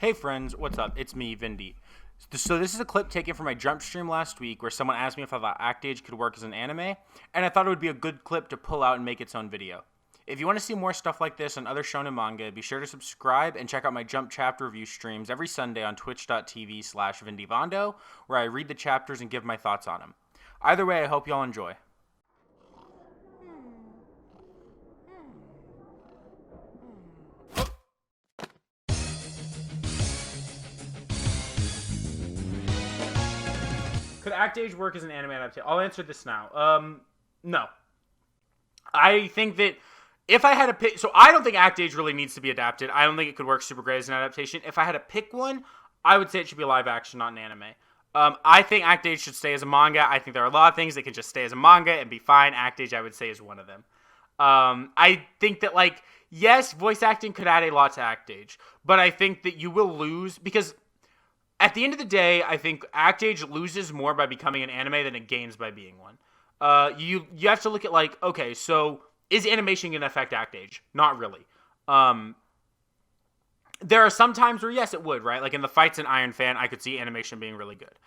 Hey friends, what's up? It's me, Vindy. So this is a clip taken from my jump stream last week where someone asked me if I thought Act Age could work as an anime, and I thought it would be a good clip to pull out and make its own video. If you want to see more stuff like this on other shonen manga, be sure to subscribe and check out my jump chapter review streams every Sunday on twitch.tv/VindyVondo, where I read the chapters and give my thoughts on them. Either way, I hope y'all enjoy. Could Act Age work as an anime adaptation? I'll answer this now. No. I think that if I had to pick... So I don't think Act Age really needs to be adapted. I don't think it could work super great as an adaptation. If I had to pick one, I would say it should be live action, not an anime. I think Act Age should stay as a manga. I think there are a lot of things that can just stay as a manga and be fine. Act Age, I would say, is one of them. I think that, yes, voice acting could add a lot to Act Age. But I think that you will lose because... At the end of the day, I think Act Age loses more by becoming an anime than it gains by being one. You have to look at okay, so is animation going to affect Act Age? Not really. There are some times where yes, it would, right? Like in the fights in Iron Fan, I could see animation being really good.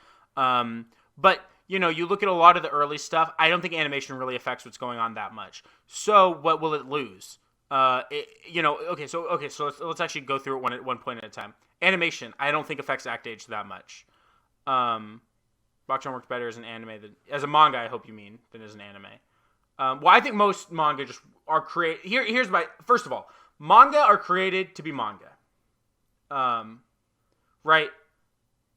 But you look at a lot of the early stuff. I don't think animation really affects what's going on that much. So what will it lose? Okay, so let's actually go through it one point at a time. Animation, I don't think affects Act Age that much. Bakugan works better as an anime as a manga. I hope you mean than as an anime. Well, I think most manga just are created. Here's my first of all, manga are created to be manga. Right?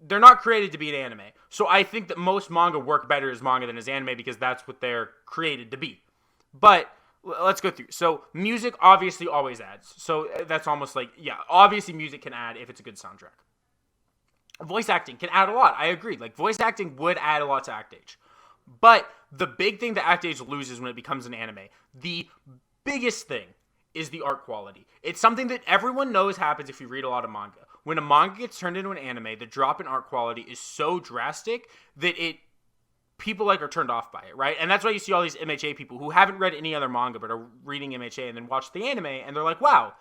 They're not created to be an anime. So I think that most manga work better as manga than as anime because that's what they're created to be. But let's go through. So music obviously always adds. So that's almost obviously music can add if it's a good soundtrack. Voice acting can add a lot. I agree. Voice acting would add a lot to Act Age. But the big thing that Act Age loses when it becomes an anime, the biggest thing is the art quality. It's something that everyone knows happens if you read a lot of manga. When a manga gets turned into an anime, the drop in art quality is so drastic that people are turned off by it, right? And that's why you see all these MHA people who haven't read any other manga but are reading MHA and then watch the anime and they're like, wow.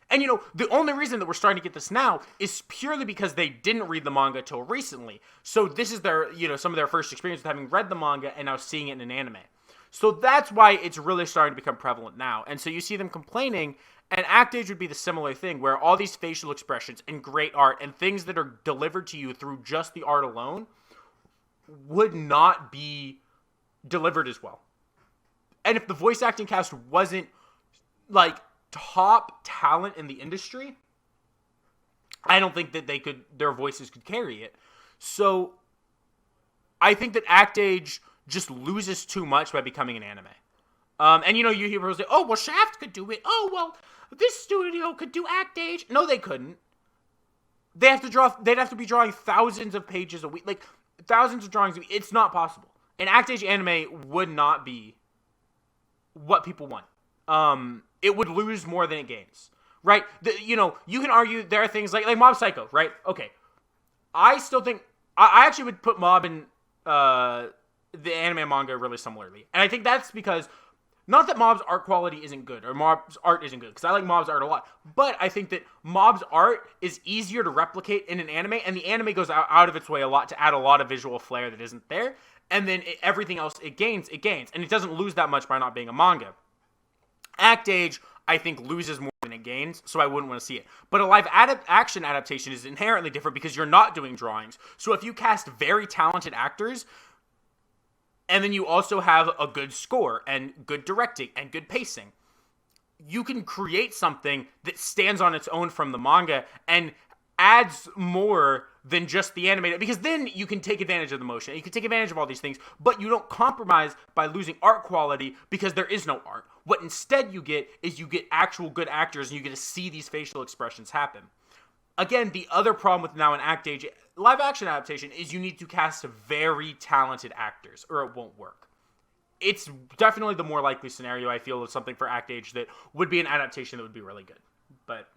And the only reason that we're starting to get this now is purely because they didn't read the manga till recently. So this is their, some of their first experience with having read the manga and now seeing it in an anime. So that's why it's really starting to become prevalent now. And so you see them complaining, and Act Age would be the similar thing where all these facial expressions and great art and things that are delivered to you through just the art alone would not be delivered as well. And if the voice acting cast wasn't top talent in the industry, I don't think that their voices could carry it. So I think that Act Age just loses too much by becoming an anime. And you hear people say, oh, well, Shaft could do it. Oh, well, this studio could do Act Age. No, they couldn't. They'd have to be drawing thousands of pages a week. Thousands of drawings. It's not possible. An Act Age anime would not be what people want. It would lose more than it gains, right? You can argue there are things like Mob Psycho, right? Okay, I still think I actually would put Mob and the anime and manga really similarly, and I think that's because not that Mob's art quality isn't good or Mob's art isn't good, because I like Mob's art a lot, but I think that Mob's art is easier to replicate in an anime, and the anime goes out of its way a lot to add a lot of visual flair that isn't there, and then everything else it gains, and it doesn't lose that much by not being a manga. Act Age, I think, loses more than it gains, so I wouldn't want to see it. But a live action adaptation is inherently different because you're not doing drawings. So if you cast very talented actors, and then you also have a good score and good directing and good pacing, you can create something that stands on its own from the manga and adds more than just the animated, because then you can take advantage of the motion, you can take advantage of all these things, but you don't compromise by losing art quality because there is no art. What instead you get is you get actual good actors and you get to see these facial expressions happen. Again, the other problem with now an Act Age live action adaptation is you need to cast very talented actors or it won't work. It's definitely the more likely scenario, I feel, of something for Act Age that would be an adaptation that would be really good. But